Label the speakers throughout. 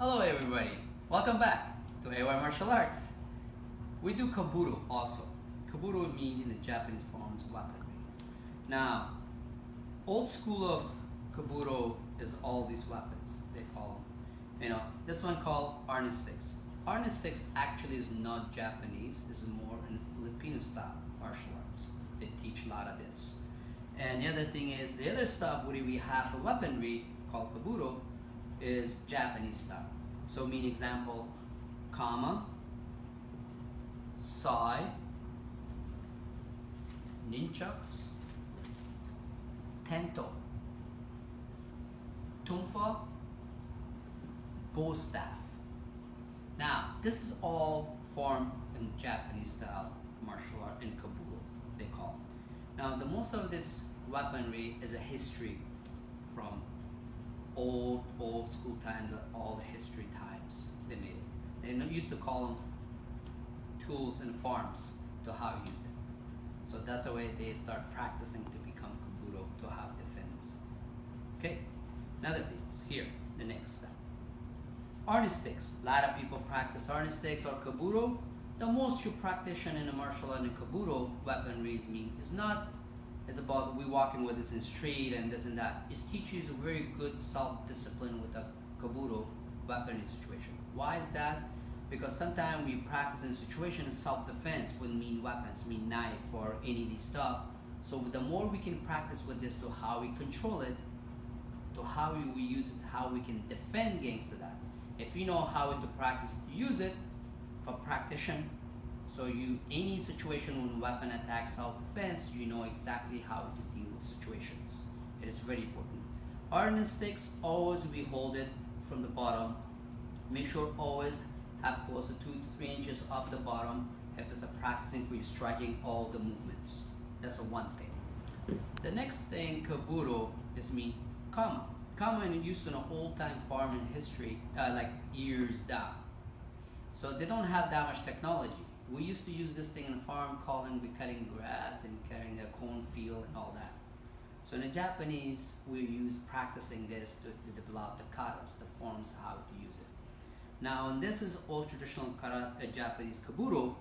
Speaker 1: Hello everybody, welcome back to AY Martial Arts. We do Kobudo also. Kobudo means in the Japanese forms weaponry. Now, old school of Kobudo is all these weapons, they call them. This one called arnis sticks. Arnis sticks actually is not Japanese, it's more in Filipino style martial arts. They teach a lot of this. And the other thing is, the other stuff where we have for weaponry called Kobudo is Japanese style. So mean example, kama, sai, nunchucks, tento, tunfa, bow staff. Now, this is all formed in Japanese style martial art in Kobudo, they call it. Now, the most of this weaponry is a history from old school times, all the history times they made it. They used to call them tools and farms to how to use it. So that's the way they start practicing to become Kobudo, to how to defend themselves. Okay, another thing is here, the next step. Arnis sticks. A lot of people practice arnis sticks or Kobudo. The most you practice in a martial art in Kobudo weaponry is not it's about we walking with this in street and this and that. It teaches you very good self-discipline with a Kobudo weaponry situation. Why is that? Because sometimes we practice in situation of self-defense with mean weapons, mean knife or any of these stuff. So the more we can practice with this to how we control it, to how we use it, how we can defend against that. If you know how to practice to use it for practitioner, so any situation when weapon attack self-defense, you know exactly how to deal with situations. It is very important. Arnis sticks, always we hold it from the bottom. Make sure always have close to 2 to 3 inches off the bottom if it's a practicing for you striking all the movements. That's a one thing. The next thing, Kobudo, is mean kama. Kama is used in an old time farming history, like years down. So they don't have that much technology. We used to use this thing in the farm, calling we cutting grass and cutting a cornfield and all that. So in the Japanese, we use practicing this to develop the katas, the forms how to use it. Now, and this is all traditional kata, Japanese Kobudo,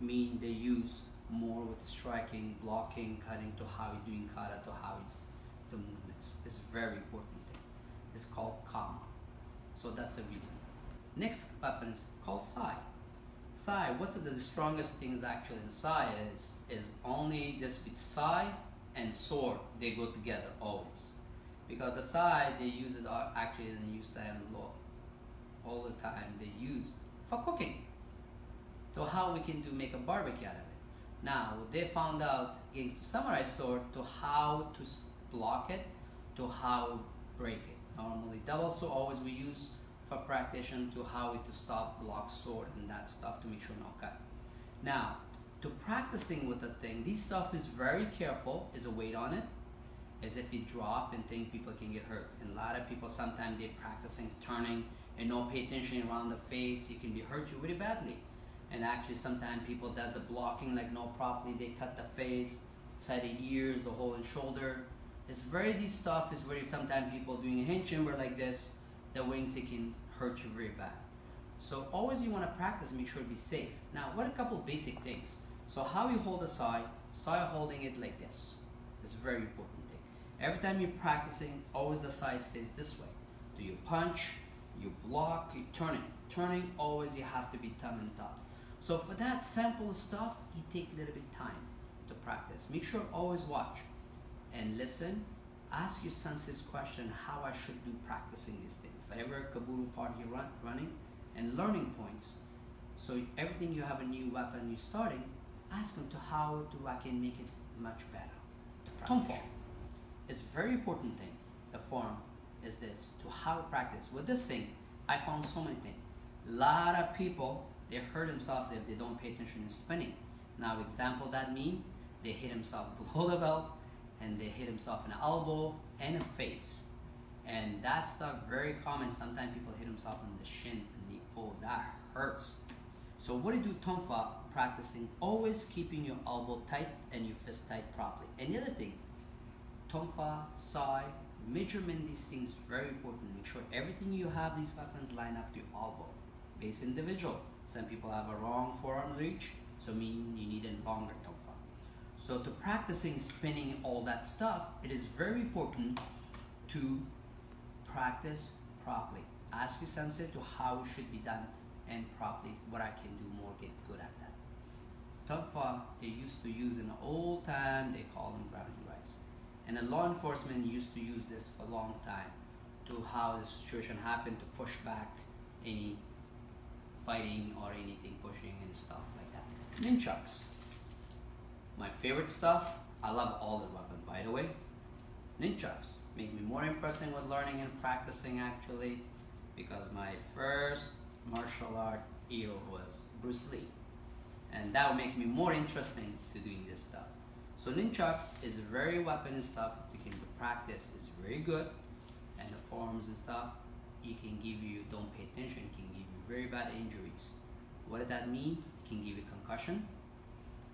Speaker 1: mean they use more with striking, blocking, cutting to how you're doing kata, to how it's the movements. It's a very important thing. It's called kama. So that's the reason. Next weapon is called sai. Sai, what's the strongest things actually in sai is only this with sai and sword, they go together always. Because the sai, they use it actually in use time law. All the time they use for cooking. To how we can make a barbecue out of it. Now, they found out against the samurai sword to how to block it, to how break it. Normally, double sword always we use for practitioner to how to stop, block sword and that stuff to make sure no cut. Now, to practicing with the thing, this stuff is very careful, is a weight on it, as if you drop and think people can get hurt. And a lot of people sometimes they're practicing turning and don't pay attention around the face, it can be hurt you really badly. And actually sometimes people does the blocking like no properly, they cut the face, side of ears, the whole shoulder. It's very, this stuff is very, sometimes people doing a hand chamber like this, the wings, it can hurt you very bad. So always you want to practice, make sure to be safe. Now, what a couple basic things. So how you hold a sai holding it like this. It's a very important thing. Every time you're practicing, always the sai stays this way. Do you punch, you block, you turn it. Turning, always you have to be thumb and top. So for that simple stuff, it takes a little bit time to practice. Make sure always watch and listen. Ask your senses question how I should do practicing these things. Whatever Kobudo part you're running and learning points. So everything you have a new weapon you're starting, ask them to how do I can make it much better. Tonfa is a very important thing. The form is this, to how to practice. With this thing, I found so many things. A lot of people, they hurt themselves if they don't pay attention in spinning. Now example that mean, they hit themselves below the belt, and they hit himself in the elbow and the face. And that stuff very common. Sometimes people hit themselves in the shin and that hurts. So what do you do tonfa practicing? Always keeping your elbow tight and your fist tight properly. And the other thing, tonfa, sai, measurement these things very important. Make sure everything you have these weapons line up to your elbow. Base individual. Some people have a wrong forearm reach, so mean you need a longer tonfa. So to practicing spinning all that stuff, it is very important to practice properly. Ask your sensei to how it should be done and properly what I can do more, get good at that. Tonfa they used to use in the old time, they call them grounding rights. And the law enforcement used to use this for a long time to how the situation happened to push back any fighting or anything pushing and stuff like that. Nunchucks. My favorite stuff. I love all the weapons, by the way. Nunchucks make me more impressive with learning and practicing actually, because my first martial art hero was Bruce Lee. And that will make me more interesting to doing this stuff. So nunchuck is a very weapon and stuff you can practice. It's very good. And the forms and stuff, it can give you, don't pay attention, it can give you very bad injuries. What did that mean? It can give you concussion,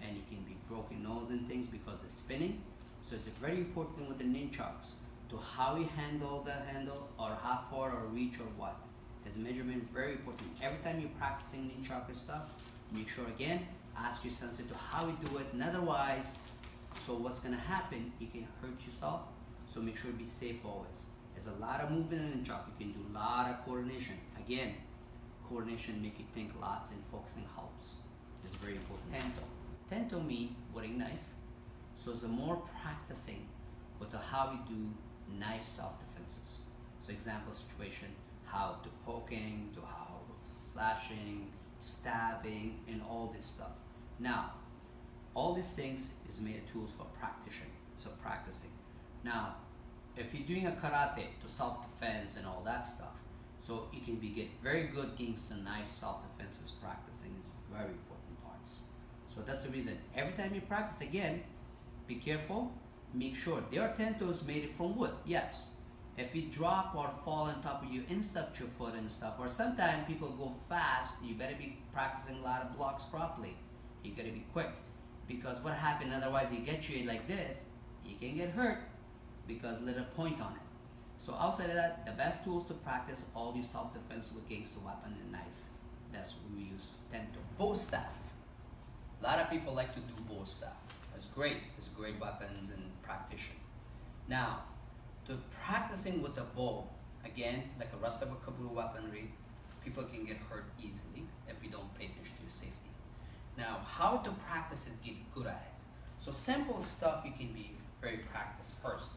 Speaker 1: and you can be broken nose and things because of the spinning. So it's very important with the nunchucks to how you handle the handle or how far or reach or what. This measurement very important. Every time you're practicing nunchuck or stuff, make sure again, ask your sensei to how you do it, and otherwise, so what's gonna happen, you can hurt yourself. So make sure to be safe always. There's a lot of movement in nunchuck. You can do a lot of coordination. Again, coordination make you think lots and focusing helps. It's very important. Tento. Tento means wooden knife. So the more practicing with the how you do knife self-defenses. So example situation, how to poking, to how slashing, stabbing, and all this stuff. Now, all these things is made tools for practicing. So practicing. Now, if you're doing a karate to self-defense and all that stuff, so you can get very good against the knife self-defenses. Practicing is very important parts. So that's the reason. Every time you practice again, be careful. Make sure there are tentos made from wood. Yes. If you drop or fall on top of you, instep your foot and stuff, or sometimes people go fast, you better be practicing a lot of blocks properly. You gotta be quick, because what happens otherwise you get you like this, you can get hurt because little point on it. So outside of that, the best tools to practice all your self-defense against the weapon and knife. That's what we use tento. Bow staff. A lot of people like to do bow staff. It's great. It's great weapons and practitioner. Now, to practicing with a bow, again, like the rest of a Kobudo weaponry, people can get hurt easily if you don't pay attention to your safety. Now, how to practice it, get good at it. So simple stuff you can be very practiced first.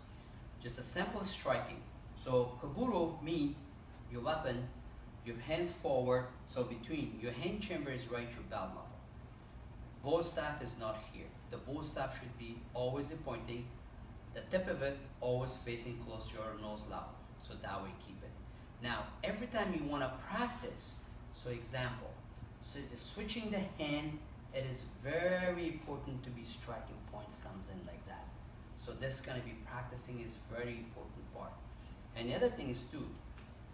Speaker 1: Just a simple striking. So Kobudo mean your weapon, your hands forward, so between your hand chamber is right your belt level. Bow staff is not here. The bow staff should be always pointing, the tip of it always facing close to your nose level. So that way keep it. Now, every time you want to practice, so example, so the switching the hand, it is very important to be striking points comes in like that. So this gonna be practicing is very important part. And the other thing is too,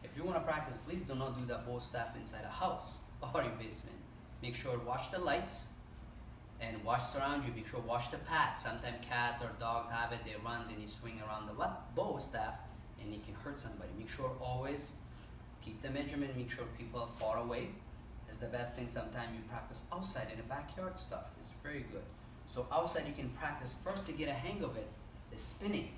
Speaker 1: if you want to practice, please do not do that bow staff inside a house or in basement. Make sure watch the lights and watch surround you. Make sure watch the paths. Sometimes cats or dogs have it, they runs and you swing around the bow staff and you can hurt somebody. Make sure always keep the measurement, make sure people are far away. Is the best thing. Sometimes you practice outside in the backyard stuff. It's very good. So outside you can practice first to get a hang of it, the spinning.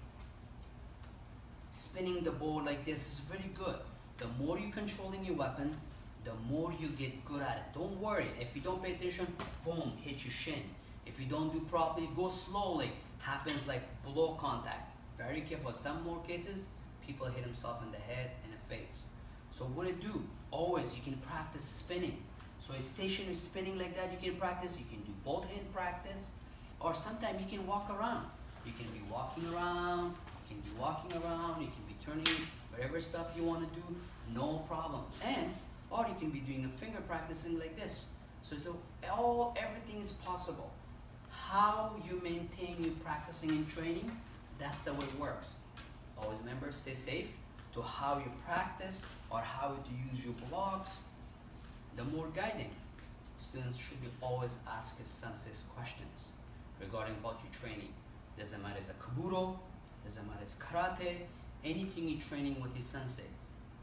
Speaker 1: Spinning the bow like this is very good. The more you're controlling your weapon, the more you get good at it. Don't worry, if you don't pay attention, boom, hit your shin. If you don't do properly, go slowly. Happens like blow contact. Very careful. Some more cases, people hit themselves in the head and the face. So what to do? Always you can practice spinning. So a stationary spinning like that you can practice. You can do both hand practice, or sometimes you can walk around. You can be walking around. You can be walking around. You can be turning whatever stuff you want to do. No problem. And or you can be doing a finger practicing like this. So everything is possible. How you maintain your practicing and training, that's the way it works. Always remember, stay safe to how you practice or how to use your blocks. The more guiding, students should be always ask his sensei's questions regarding about your training. Doesn't matter if it's a Kobudo, doesn't matter if it's karate, anything you're training with your sensei,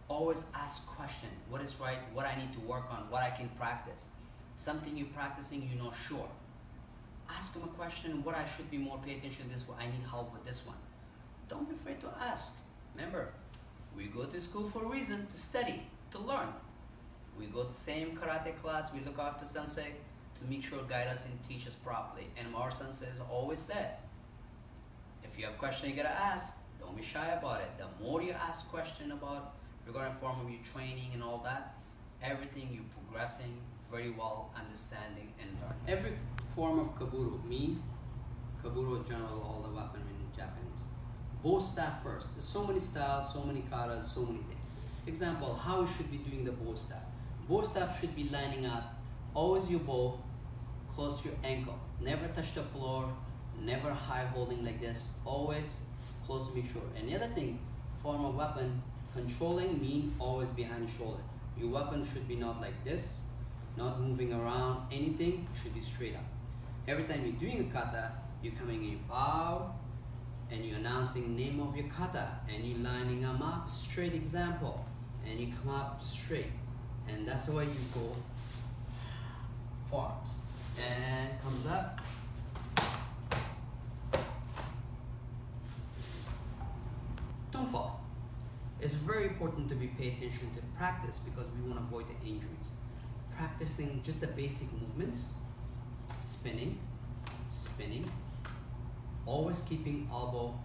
Speaker 1: always ask question. What is right? What I need to work on? What I can practice? Something you're practicing, you're not sure. Ask him a question. What I should be more pay attention to this one. I need help with this one. Don't be afraid to ask. Remember, we go to school for a reason, to study, to learn. We go to the same karate class. We look after sensei to make sure guide us and teach us properly. And our sensei has always said, if you have a question, you gotta ask. Don't be shy about it. The more you ask question about regarding form of your training and all that, everything you're progressing very well, understanding and learning. Every form of Kobudo, Kobudo general, all the weaponry in Japanese. Bow staff first. There's so many styles, so many katas, so many things. Example, how you should be doing the bow staff. Bow staff should be lining up, always your bow, close to your ankle. Never touch the floor, never high holding like this, always close to make sure. And the other thing, form of weapon, controlling mean always behind the shoulder. Your weapon should be not like this, not moving around, anything should be straight up. Every time you're doing a kata, you're coming in, you bow, and you're announcing name of your kata, and you're lining them up straight, example, and you come up straight. And that's the way you go, forearms, and comes up. Don't fall. It's very important to be pay attention to practice because we want to avoid the injuries. Practicing just the basic movements, spinning, spinning, always keeping elbow,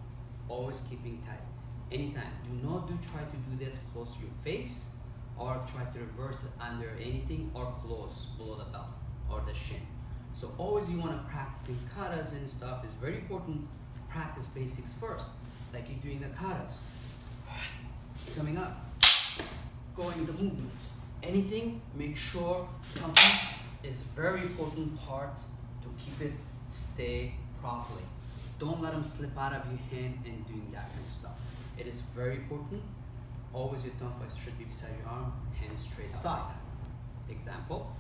Speaker 1: always keeping tight. Anytime. Do not try to do this close to your face or try to reverse it under anything or close below the belt or the shin. So always you want to practice in katas and stuff. It's very important to practice basics first. Like you're doing the katas. Coming up, going the movements. Anything, make sure something is very important part to keep it stay properly. Don't let them slip out of your hand and doing that kind of stuff. It is very important. Always your thumb first should be beside your arm, hand straight side. Example,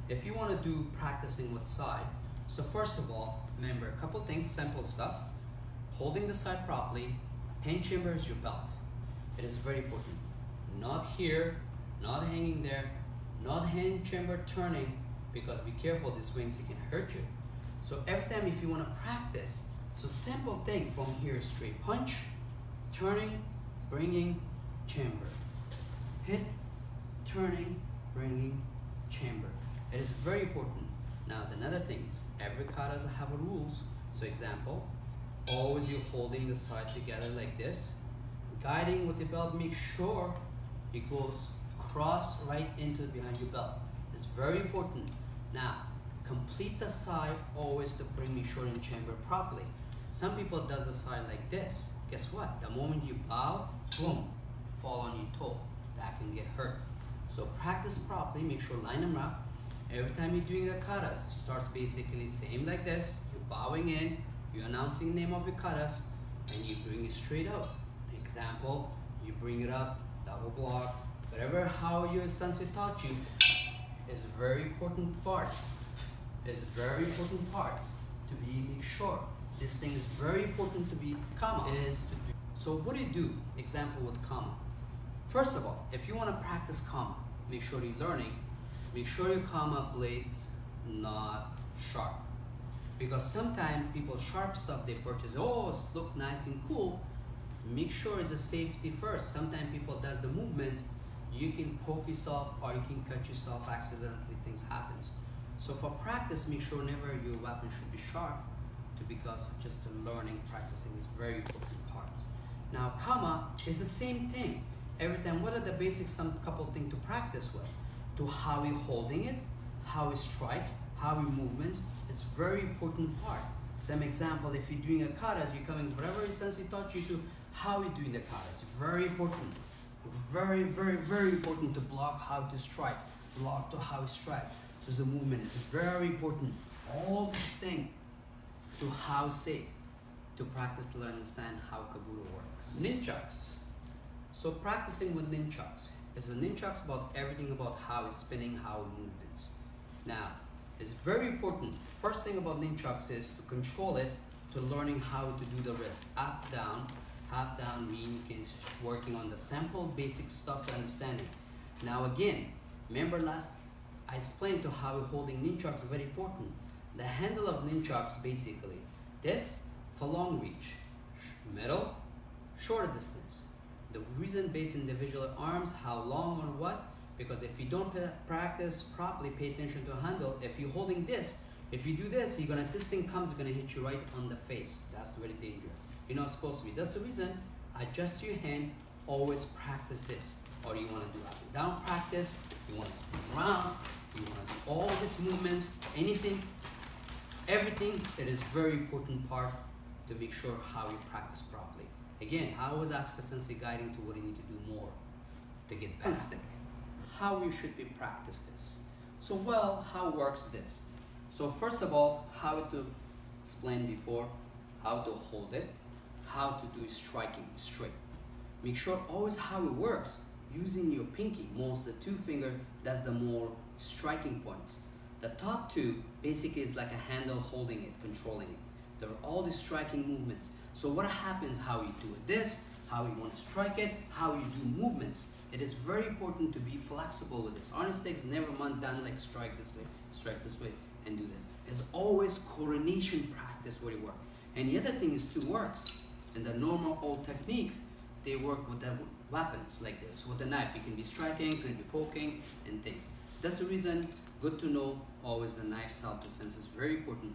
Speaker 1: if you want to do practicing with side, so first of all, remember a couple things, simple stuff. Holding the side properly, hand chamber is your belt. It is very important. Not here, not hanging there, not hand chamber turning, because be careful, these wings, it can hurt you. So every time if you want to practice, so simple thing from here, straight punch, turning, bringing, chamber. Hit, turning, bringing, chamber. It is very important. Now another thing is, every kata have a rules. So example, always you're holding the side together like this, guiding with the belt, make sure it goes cross right into behind your belt. It's very important. Now, complete the side always to bring your shoulder in chamber properly. Some people does the side like this. Guess what? The moment you bow, boom, fall on your toe. That can get hurt. So practice properly, make sure line them up. Every time you're doing the katas, it starts basically same like this. You're bowing in, you're announcing the name of your katas, and you bring it straight out. Example, you bring it up, double block, whatever how your sensei taught you is very important parts. Is very important parts to be make sure. This thing is very important to be kama. Is to do. So what do you do? Example with kama. First of all, if you want to practice kama, make sure you're learning. Make sure your kama blades not sharp. Because sometimes people sharp stuff they purchase, oh, it look nice and cool. Make sure it's a safety first. Sometimes people does the movements, you can poke yourself or you can cut yourself accidentally, things happens. So for practice, make sure never your weapon should be sharp because just the learning, practicing is very important parts. Now kama is the same thing. Every time, what are the basics, some couple things to practice with? To how we holding it, how we strike, how we movements, it's very important part. Some example, if you're doing a katas, you're coming, whatever your sensei taught you to, how you doing the katas, very important. Very, very, very important to block how to strike, block to how to strike. So the movement is very important. All this thing to how safe, to practice to understand how Kobudo works. Nunchucks. So practicing with nunchucks. Is a nunchucks about everything about how it's spinning, how it movements. Now, it's very important. First thing about nunchucks is to control it, to learning how to do the wrist, up, down, Top down means working on the simple basic stuff to understand it. Now again, remember last I explained to how holding nunchucks is very important. The handle of nunchucks basically this for long reach, middle, shorter distance. The reason based individual arms, how long or what, because if you don't practice properly, pay attention to a handle, if you're holding this, if you do this, this thing comes, gonna hit you right on the face. That's very dangerous. You're not supposed to be. That's the reason, adjust your hand, always practice this. Or you wanna do up and down practice, you wanna spin around, you wanna do all these movements, anything, everything, it is very important part to make sure how you practice properly. Again, I always ask for sensei guiding to what you need to do more to get past it. How we should be practice this. So well, how works this? So first of all, how to explain before, how to hold it, how to do striking straight. Make sure always how it works, using your pinky, most the two finger, that's the more striking points. The top two basically is like a handle holding it, controlling it. There are all these striking movements. So what happens, how you do it, this, how you want to strike it, how you do movements. It is very important to be flexible with this. On sticks, never mind done like strike this way, and do this. There's always coordination practice where you work. And the other thing is two works. In the normal old techniques, they work with the weapons like this. With the knife, you can be striking, you can be poking, and things. That's the reason, good to know, always the knife self-defense is very important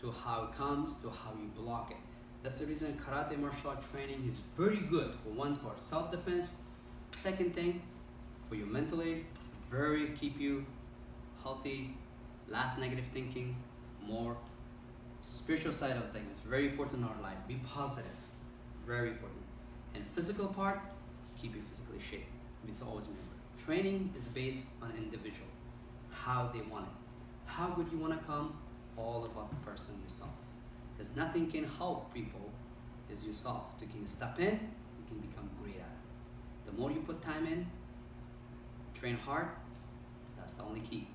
Speaker 1: to how it comes, to how you block it. That's the reason karate martial art training is very good for one part, self-defense. Second thing, for you mentally, very keep you healthy, less negative thinking, more spiritual side of things. Very important in our life. Be positive, very important. And physical part, keep you physically shape. It's always remember. Training is based on individual, how they want it. How good you want to come, all about the person yourself. Because nothing can help people is yourself. You can step in, you can become great at it. The more you put time in, train hard, that's the only key.